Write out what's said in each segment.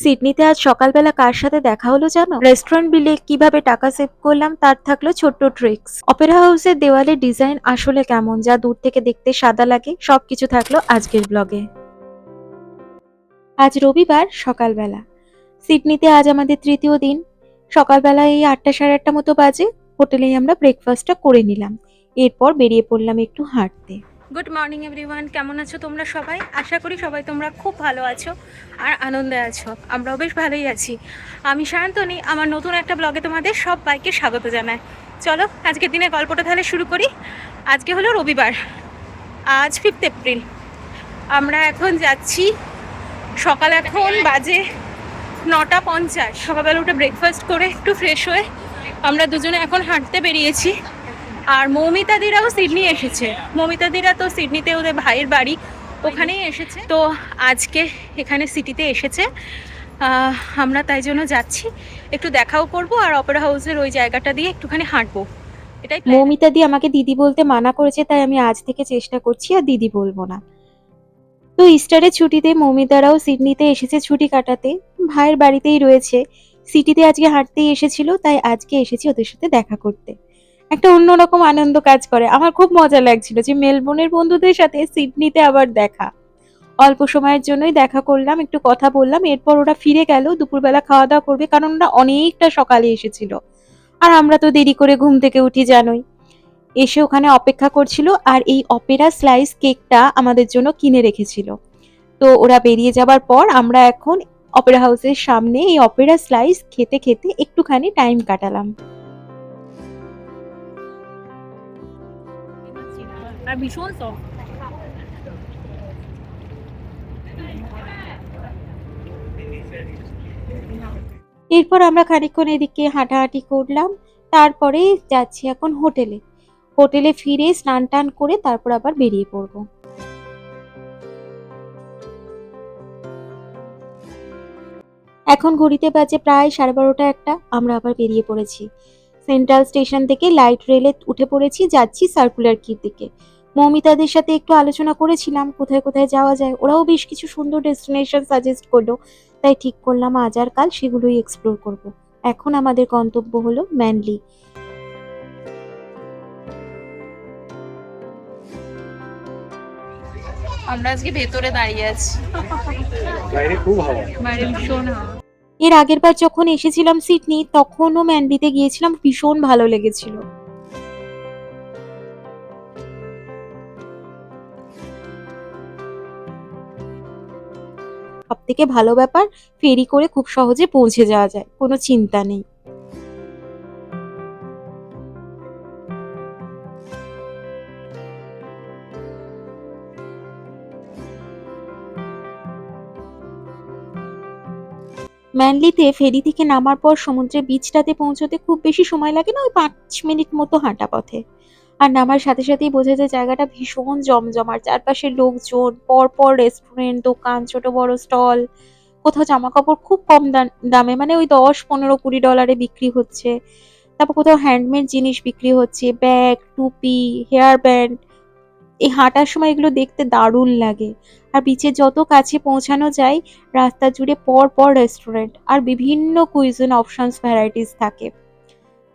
সিডনিতে আজ সকালবেলা কার সাথে দেখা হলো জানো? রেস্টুরেন্ট বিলে কিভাবে টাকা সেভ করলাম তার থাকলো ছোট্ট ট্রিক্স। অপেরা হাউসের দেওয়ালের ডিজাইন আসলে কেমন, যা দূর থেকে দেখতে সাদা লাগে, সবকিছু থাকলো আজকের ব্লগে। আজ রবিবার সকালবেলা সিডনিতে আজ আমাদের তৃতীয় দিন। সকালবেলা এই 8টা সাড়ে 8টা মতো বাজে। হোটেলেই আমরা ব্রেকফাস্টটা করে নিলাম। এরপর বেরিয়ে পড়লাম একটু হাঁটতে। গুড মর্নিং এভরিওয়ান, কেমন আছো তোমরা সবাই? আশা করি সবাই তোমরা খুব ভালো আছো আর আনন্দে আছো। আমরাও বেশ ভালোই আছি। আমি সায়ন্তনী, আমার নতুন একটা ব্লগে তোমাদের সবাইকে স্বাগত জানাই। চলো আজকের দিনের গল্পটা তাহলে শুরু করি। আজকে হলো রবিবার, আজ 5 এপ্রিল। আমরা এখন যাচ্ছি, সকাল এখন বাজে 9:50। সকালবেলা উঠে ব্রেকফাস্ট করে একটু ফ্রেশ হয়ে আমরা দুজনে এখন হাঁটতে বেরিয়েছি। আর মৌমিতাদিরাও সিডনি এসেছে। মৌমিতাদিরা তো সিডনিতে ওদের ভাইয়ের বাড়ি, ওখানেই এসেছে। তো আজকে এখানে সিটিতে এসেছে, আমরা তাই জন্য যাচ্ছি, একটু দেখাও করব আর অপেরা হাউসের ওই জায়গাটা দিয়ে একটুখানি হাঁটবো, এটাই। মৌমিতাদি আমাকে দিদি বলতে মানা করেছে, তাই আমি আজ থেকে চেষ্টা করছি আর দিদি বলবো না। তো ইস্টারের ছুটিতে মৌমিতারাও সিডনিতে এসেছে ছুটি কাটাতে, ভাইয়ের বাড়িতেই রয়েছে। সিটিতে আজকে হাঁটতেই এসেছিল, তাই আজকে এসেছি ওদের সাথে দেখা করতে। একটা অন্যরকম আনন্দ কাজ করে। আমার খুব মজা লাগছিল যে মেলবোর্নের বন্ধুদের সাথে সিডনিতে আবার দেখা। অল্প সময়ের জন্যই দেখা করলাম, একটু কথা বললাম, এরপর ওরা ফিরে গেল। দুপুরবেলা খাওয়া দাওয়া করবে, কারণ ওরা অনেকটা সকালে এসেছিল আর আমরা তো দেরি করে ঘুম থেকে উঠি জানোই। এসে ওখানে অপেক্ষা করছিল আর এই অপেরা স্লাইস কেকটা আমাদের জন্য কিনে রেখেছিল। তো ওরা বেরিয়ে যাবার পর আমরা এখন অপেরা হাউসের সামনে এই অপেরা স্লাইস খেতে খেতে একটুখানি টাইম কাটালাম। আর ভীষণ সফট। এরপর আমরা খানিকক্ষণ এদিকে হাঁটাহাঁটি করলাম, তারপরে যাচ্ছি এখন হোটেলে। হোটেলে ফিরে স্নান টান করে তারপর আবার বেরিয়ে পড়বো। এখন ঘড়িতে বাজে প্রায় 12:30 একটা। আমরা আবার বেরিয়ে পড়েছি। সেন্ট্রাল স্টেশন থেকে লাইট রেলে উঠে পড়েছি, যাচ্ছি সার্কুলার কির দিকে। মৌমিতাদের সাথে একটু আলোচনা করেছিলাম কোথায় কোথায় যাওয়া যায়, ওরাও বেশ কিছু সুন্দর ডেস্টিনেশন সাজেস্ট করলো, তাই ঠিক করলাম আজ আর কাল সেগুলোই এক্সপ্লোর করব। এখন আমাদের গন্তব্য হলো ম্যানলি। আমরা আজকে ভেতরে দাঁড়িয়ে আছি, বাইরে খুব হাওয়া, বাইরে ভীষণ হাওয়া। এর আগের বার যখন এসেছিলাম সিডনি, তখনও ম্যান্ডিতে গিয়েছিলাম, ভীষণ ভালো লেগেছিল। সব থেকে ভালো ব্যাপার, ফেরি করে খুব সহজে পৌঁছে যাওয়া যায়, কোনো চিন্তা নেই। ম্যানলিতে ফেরি থেকে নামার পর সমুদ্রের বিচটাতে পৌঁছতে খুব বেশি সময় লাগে না, ওই 5 মিনিট মতো হাঁটা পথে। আর নামার সাথে সাথেই বোঝা যায় জায়গাটা ভীষণ জমজমাট, চারপাশে লোকজন, পরপর রেস্টুরেন্ট, দোকান, ছোট বড় স্টল। কোথাও জামা কাপড় খুব কম দামে, মানে ওই 10, 15, 20 ডলারে বিক্রি হচ্ছে। তারপর কোথাও হ্যান্ডমেড জিনিস বিক্রি হচ্ছে, ব্যাগ, টুপি, হেয়ার ব্যান্ড। এই হাঁটার সময় এগুলো দেখতে দারুণ লাগে। আর বিচের যত কাছে পৌঁছানো যায়, রাস্তা জুড়ে পর পর রেস্টুরেন্ট আর বিভিন্ন কুইজিন অপশনস ভ্যারাইটিস থাকে।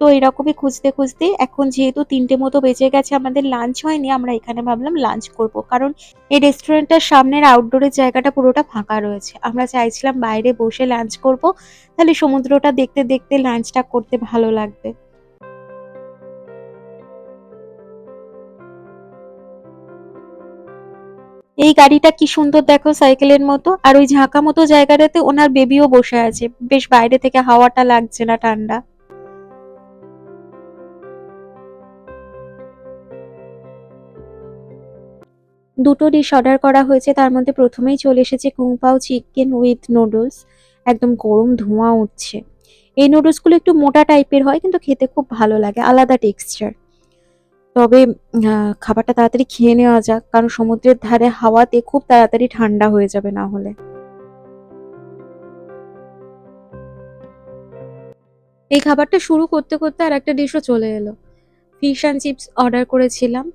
তো এরকমই খুঁজতে খুঁজতে এখন যেহেতু 3টে মতো বেজে গেছে, আমাদের লাঞ্চ হয়নি, আমরা এখানে ভাবলাম লাঞ্চ করব, কারণ এই রেস্টুরেন্টটার সামনের আউটডোরের জায়গাটা পুরোটা ফাঁকা রয়েছে। আমরা চাইছিলাম বাইরে বসে লাঞ্চ করব, তাহলে সমুদ্রটা দেখতে দেখতে লাঞ্চটা করতে ভালো লাগবে। এই গাড়িটা কি সুন্দর দেখো, সাইকেলের মতো, আর ওই ঝাঁকা মতো জায়গাটাতে ওনার বেবিও বসে আছে, বেশ বাইরে থেকে হাওয়াটা লাগছে না, ঠান্ডা। দুটো ডিশ অর্ডার করা হয়েছে, তার মধ্যে প্রথমেই চলে এসেছে কুং পাও চিকেন উইথ নুডলস। একদম গরম ধোঁয়া উঠছে। এই নুডলসগুলো একটু মোটা টাইপের হয়, কিন্তু খেতে খুব ভালো লাগে, আলাদা টেক্সচার। তবে খাবারটা তাড়াতাড়ি খেয়ে নেওয়া যাক, কারণ সমুদ্রের ধারে হাওয়াতে খুব তাড়াতাড়ি ঠান্ডা হয়ে যাবে না হলে। এই খাবারটা শুরু করতে করতে আর একটা ডিশও চলে এলো। ফিশ অ্যান্ড চিপস অর্ডার করেছিলাম,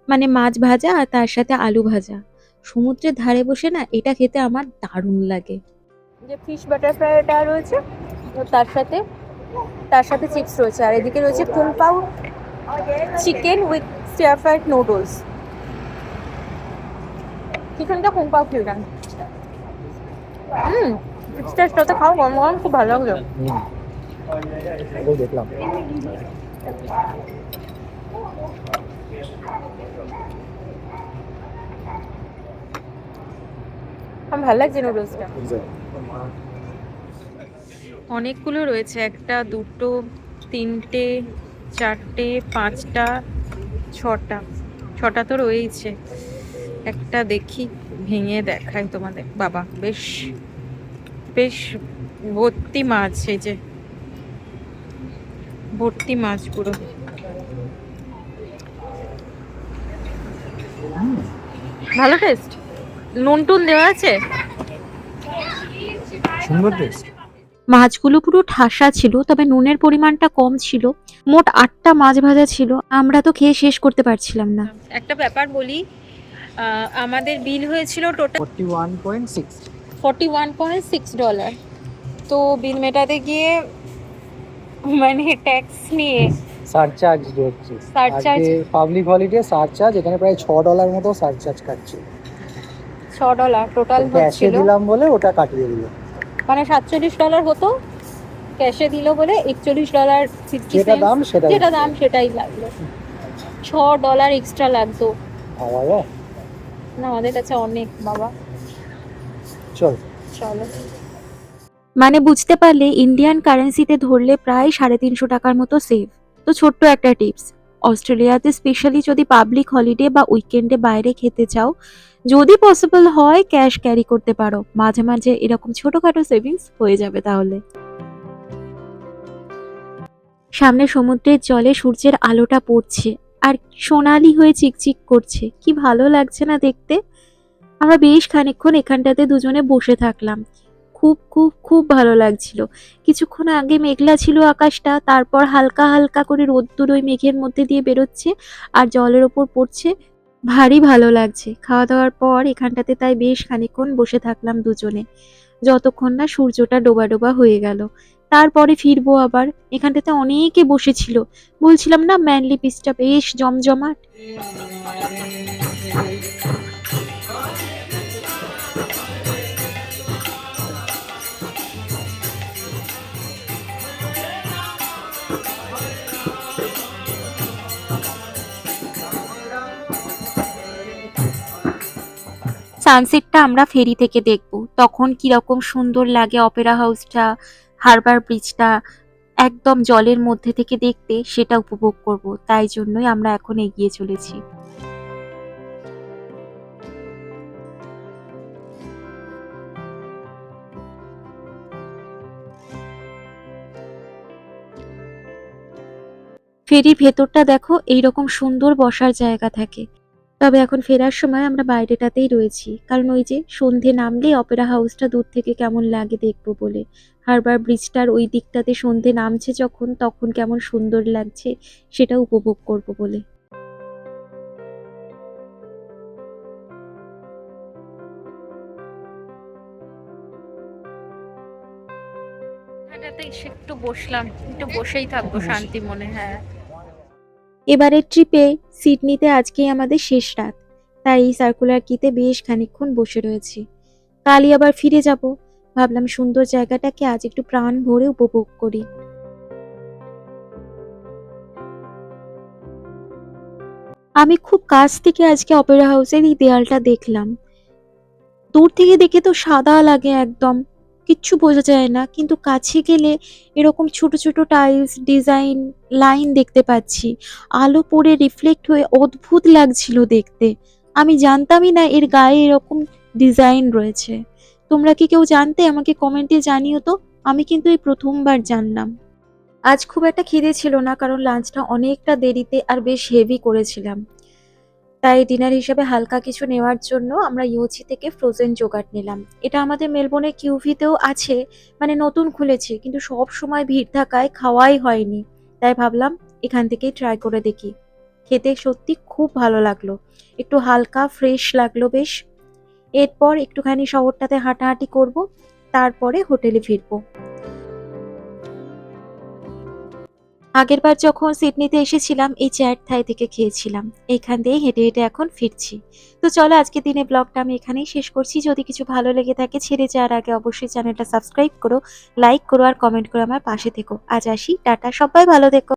মানে মাছ ভাজা আর তার সাথে আলু ভাজা। সমুদ্রের ধারে বসে না এটা খেতে আমার দারুণ লাগে। যে ফিশ বাটার ফ্রাইটা রয়েছে তার সাথে তার সাথে চিপস রয়েছে, আর এদিকে রয়েছে কুং পাও chicken with stair fried noodles. চিকেনটা কুং পাও চিকেন। চিপসটার সাথে খাও গরম গরম, খুব ভালো লাগলো। দেখলাম আমার ভালো লাগছে নুডলসটা। অনেকগুলো রয়েছে, একটা দুটো তিনটে চারটে পাঁচটা ছটা, ছটা তো রয়েইছে। একটা দেখি ভেঙে দেখাই তোমাদের। বাবা বেশ বেশ ভর্তি মাছ, এই যে ভর্তি মাছ পুরো। ভালো টেস্ট, নুন টুন দেওয়া আছে, সুন্দর টেস্ট। মাছগুলো পুরো ঠাসা ছিল, তবে নুনের পরিমাণটা কম ছিল। মোট 8টা মাছ ভাজা ছিল, আমরা তো খেয়ে শেষ করতে পারছিলাম না। একটা ব্যাপার বলি, আমাদের বিল হয়েছিল টোটাল 41.6 $41.6। তো বিল মেটাতে গিয়ে মানে ট্যাক্স নিয়ে সারচার্জ দিচ্ছে। সারচার্জ আজকে পাবলিক হলিডে, সারচার্জ এখানে প্রায় $6 মতো সারচার্জ কাটছে। $6 টোটাল ক্যাশে হচ্ছিল, দিলাম বলে ওটা কাটিয়ে দিল। মানে $47 হতো, ক্যাশে দিল বলে $41 যেটা দাম সেটাই, যেটা দাম সেটাই লাগলো। $6 এক্সট্রা লাগতো। বাবা না আমাদের কাছে অনেক বাবা। চল চলো, মানে বুঝতে পারলে ইন্ডিয়ান কারেন্সিতে ধরলে প্রায় 350 টাকার মতো সেভ। তো ছোট্ট একটা টিপস, অস্ট্রেলিয়াতে স্পেশালি যদি পাবলিক হলিডে বা উইকেন্ডে বাইরে খেতে চাও, যদি পসিবল হয় ক্যাশ ক্যারি করতে পারো, মাঝে মাঝে এরকম ছোটখাটো সেভিংস হয়ে যাবে তাহলে। সামনে সমুদ্রের জলে সূর্যের আলোটা পড়ছে আর সোনালি হয়ে চিকচিক করছে, কি ভালো লাগছে না দেখতে। আমরা বেশ খানিকক্ষণ এখানটাতে দুজনে বসে থাকলাম, খুব খুব খুব ভালো লাগছিল। কিছুক্ষণ আগে মেঘলা ছিল আকাশটা, তারপর হালকা হালকা করে রোদ্দুর ওই মেঘের মধ্যে দিয়ে বেরোচ্ছে আর জলের ওপর পড়ছে, ভারী ভালো লাগছে। খাওয়া দাওয়ার পর এখানটাতে তাই বেশ খানিকক্ষণ বসে থাকলাম দুজনে, যতক্ষণ না সূর্যটা ডোবা ডোবা হয়ে গেল। তারপরে ফিরবো আবার। এখানটাতে অনেকে বসেছিল, বলছিলাম না ম্যানলি পিসটা বেশ জমজমাট। সানসেটটা আমরা ফেরি থেকে দেখব, তখন কিরকম সুন্দর লাগে অপেরা হাউসটা, হারবার ব্রিজটা একদম জলের মধ্যে থেকে দেখতে, সেটা উপভোগ করব। তাই জন্যই আমরা এখন এগিয়ে চলেছি। ফেরির ভেতরটা দেখো, এইরকম সুন্দর বসার জায়গা থাকে। তবে এখন ফেরার সময় আমরা বাইরেটাতেই রয়েছি, কারণ ওই যে সন্ধে নামলেই অপেরা হাউসটা দূর থেকে কেমন লাগে দেখবো বলে। হারবার ব্রিজটার ওই দিকটাতে সন্ধে নামছে যখন, তখন কেমন সুন্দর লাগছে সেটা উপভোগ করব বলে। একটু বসলাম, একটু বসেই থাকবো শান্তি মনে। হ্যাঁ, এবারের ট্রিপে সিডনিতে আজকেই আমাদের শেষ রাত, তাই এই সার্কুলার কিতে বেশ খানিকক্ষণ বসে রয়েছি। কালই আবার ফিরে যাব, ভাবলাম সুন্দর জায়গাটাকে আজ একটু প্রাণ ভরে উপভোগ করি। আমি খুব কাছ থেকে আজকে অপেরা হাউসের এই দেয়ালটা দেখলাম। দূর থেকে দেখে তো সাদা লাগে একদম, কিচ্ছু বোঝা যায় না, কিন্তু কাছে গেলে এরকম ছোট ছোট টাইলস ডিজাইন লাইন দেখতে পাচ্ছি, আলো পড়ে রিফ্লেক্ট হয়ে অদ্ভুত লাগছিল দেখতে। আমি জানতামই না এর গায়ে এরকম ডিজাইন রয়েছে। তোমরা কি কেউ জানতে? আমাকে কমেন্টে জানিও তো, আমি কিন্তু এই প্রথমবার জানলাম। আজ খুব একটা খিদে ছিল না, কারণ লাঞ্চটা অনেকটা দেরিতে আর বেশ হেভি করেছিলাম, তাই ডিনার হিসেবে হালকা কিছু নেওয়ার জন্য আমরা ইউচি থেকে ফ্রোজেন যোগার্ট নিলাম। এটা আমাদের মেলবোর্নে কিউভিতেও আছে, মানে নতুন খুলেছে, কিন্তু সব সময় ভিড় থাকায় খাওয়াই হয়নি, তাই ভাবলাম এখান থেকেই ট্রাই করে দেখি। খেতে সত্যি খুব ভালো লাগলো, একটু হালকা ফ্রেশ লাগলো বেশ। এরপর একটুখানি শহরটাতে হাঁটাহাঁটি করব, তারপরে হোটেলে ফিরবো। আগেরবার যখন সিডনিতে এসেছিলাম এই চ্যাট থাই থেকে খেয়েছিলাম, এইখান দিয়ে হেঁটে হেঁটে এখন ফিরছি। তো চলো আজকের দিনে ব্লগটা আমি এখানেই শেষ করছি। যদি কিছু ভালো লেগে থাকে ছেড়ে যাওয়ার আগে অবশ্যই চ্যানেলটা সাবস্ক্রাইব করো, লাইক করো আর কমেন্ট করে আমার পাশে থেকো। আজ আসি, টাটা, সবাই ভালো থেকো।